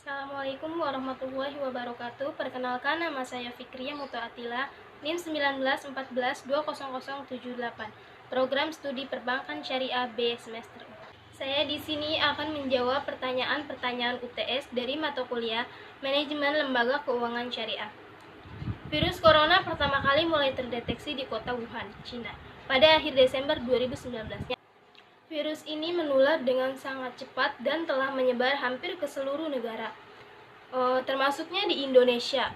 Assalamualaikum warahmatullahi wabarakatuh. Perkenalkan, nama saya Fikriya Mutoatila, NIM 1914200078, Program Studi Perbankan Syariah B semester 4. Saya di sini akan menjawab pertanyaan-pertanyaan UTS dari mata kuliah Manajemen Lembaga Keuangan Syariah. Virus corona pertama kali mulai terdeteksi di kota Wuhan, Cina, pada akhir Desember 2019. Virus ini menular dengan sangat cepat dan telah menyebar hampir ke seluruh negara, termasuknya di Indonesia.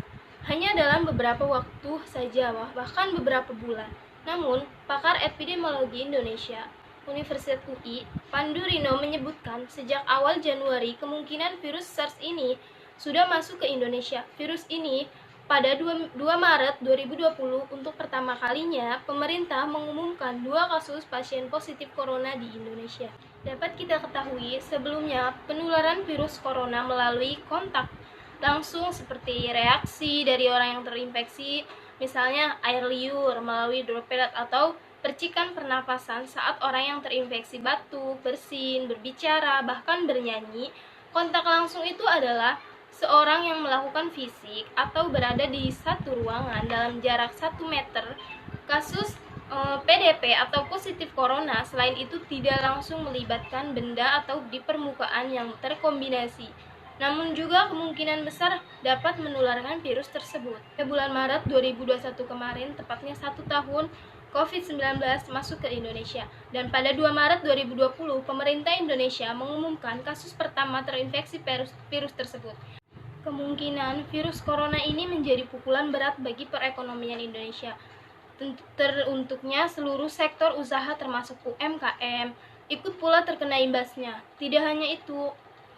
Hanya dalam beberapa waktu saja, bahkan beberapa bulan. Namun, pakar epidemiologi Indonesia, Universitas UI, Pandu Rino menyebutkan sejak awal Januari kemungkinan virus SARS ini sudah masuk ke Indonesia. Virus ini pada 2 Maret 2020, untuk pertama kalinya, pemerintah mengumumkan 2 kasus pasien positif corona di Indonesia. Dapat kita ketahui, sebelumnya penularan virus corona melalui kontak langsung seperti reaksi dari orang yang terinfeksi, misalnya air liur melalui droplet atau percikan pernapasan saat orang yang terinfeksi batuk, bersin, berbicara, bahkan bernyanyi. Kontak langsung itu adalah seorang yang melakukan fisik atau berada di satu ruangan dalam jarak 1 meter. Kasus PDP atau positif corona selain itu tidak langsung melibatkan benda atau di permukaan yang terkombinasi, namun juga kemungkinan besar dapat menularkan virus tersebut. Pada bulan Maret 2021 kemarin, tepatnya 1 tahun COVID-19 masuk ke Indonesia, dan pada 2 Maret 2020 pemerintah Indonesia mengumumkan kasus pertama terinfeksi virus tersebut. Kemungkinan virus corona ini menjadi pukulan berat bagi perekonomian Indonesia. Teruntuknya seluruh sektor usaha termasuk UMKM ikut pula terkena imbasnya. Tidak hanya itu,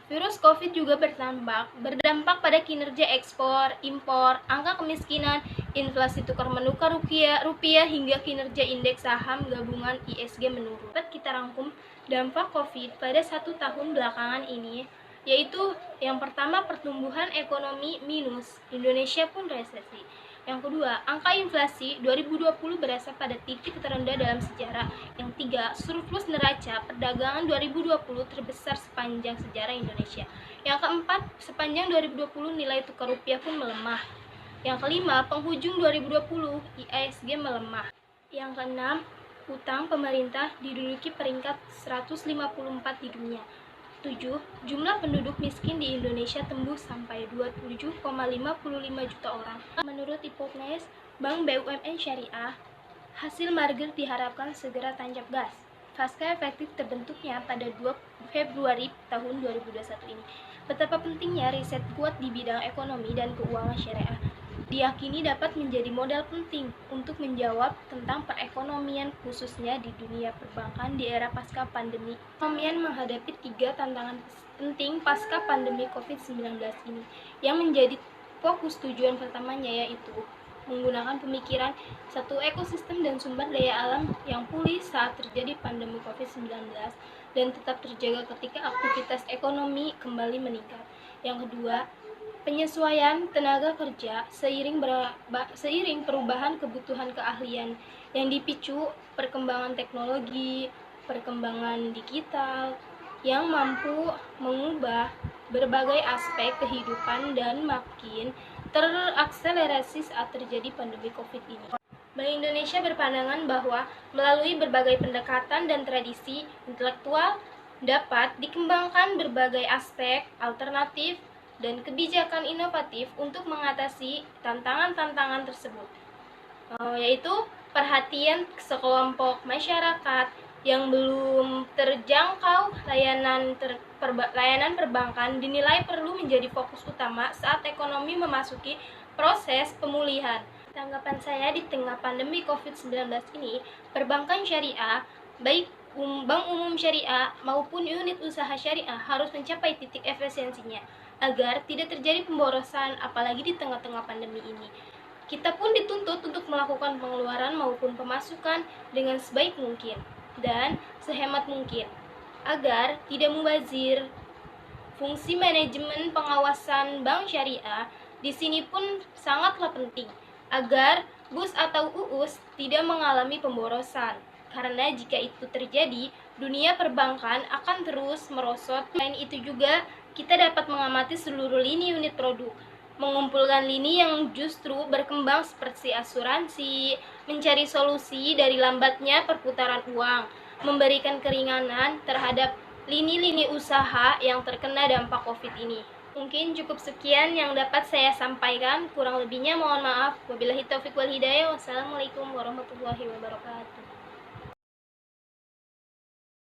virus COVID juga berdampak pada kinerja ekspor, impor, angka kemiskinan, inflasi tukar menukar rupiah hingga kinerja indeks saham gabungan ISG menurun. Dapat kita rangkum dampak COVID pada 1 tahun belakangan ini, yaitu yang pertama pertumbuhan ekonomi minus, Indonesia pun resesi. Yang kedua, angka inflasi 2020 berasa pada titik terendah dalam sejarah. Yang tiga, surplus neraca perdagangan 2020 terbesar sepanjang sejarah Indonesia. Yang keempat, sepanjang 2020 nilai tukar rupiah pun melemah. Yang kelima, penghujung 2020 IISG melemah. Yang keenam, utang pemerintah diduduki peringkat 154 di dunia. 7. Jumlah penduduk miskin di Indonesia tembus sampai 27,55 juta orang. Menurut Ipopnes, Bank BUMN Syariah, hasil merger diharapkan segera tancap gas pasca efektif terbentuknya pada 2 Februari tahun 2021 ini. Betapa pentingnya riset kuat di bidang ekonomi dan keuangan syariah diyakini dapat menjadi modal penting untuk menjawab tentang perekonomian khususnya di dunia perbankan di era pasca pandemi. Perekonomian menghadapi 3 tantangan penting pasca pandemi COVID-19 ini, yang menjadi fokus tujuan pertamanya yaitu menggunakan pemikiran satu ekosistem dan sumber daya alam yang pulih saat terjadi pandemi COVID-19 dan tetap terjaga ketika aktivitas ekonomi kembali meningkat. Yang kedua, penyesuaian tenaga kerja seiring perubahan kebutuhan keahlian yang dipicu perkembangan teknologi, perkembangan digital yang mampu mengubah berbagai aspek kehidupan dan makin terakselerasi saat terjadi pandemi COVID ini. Bank Indonesia berpandangan bahwa melalui berbagai pendekatan dan tradisi intelektual dapat dikembangkan berbagai aspek alternatif dan kebijakan inovatif untuk mengatasi tantangan-tantangan tersebut, yaitu perhatian sekelompok masyarakat yang belum terjangkau layanan perbankan dinilai perlu menjadi fokus utama saat ekonomi memasuki proses pemulihan. Tanggapan saya, di tengah pandemi COVID-19 ini, perbankan syariah, baik Bank Umum Syariah maupun unit usaha syariah harus mencapai titik efisiensinya agar tidak terjadi pemborosan, apalagi di tengah-tengah pandemi ini. Kita pun dituntut untuk melakukan pengeluaran maupun pemasukan dengan sebaik mungkin dan sehemat mungkin agar tidak mubazir. Fungsi manajemen pengawasan bank syariah di sini pun sangatlah penting agar BUS atau UUS tidak mengalami pemborosan. Karena jika itu terjadi, dunia perbankan akan terus merosot. Selain itu juga kita dapat mengamati seluruh lini unit produk, mengumpulkan lini yang justru berkembang seperti asuransi, mencari solusi dari lambatnya perputaran uang, memberikan keringanan terhadap lini-lini usaha yang terkena dampak COVID ini. Mungkin cukup sekian yang dapat saya sampaikan, kurang lebihnya mohon maaf. Wabillahi taufiq wal hidayah. Wassalamualaikum warahmatullahi wabarakatuh.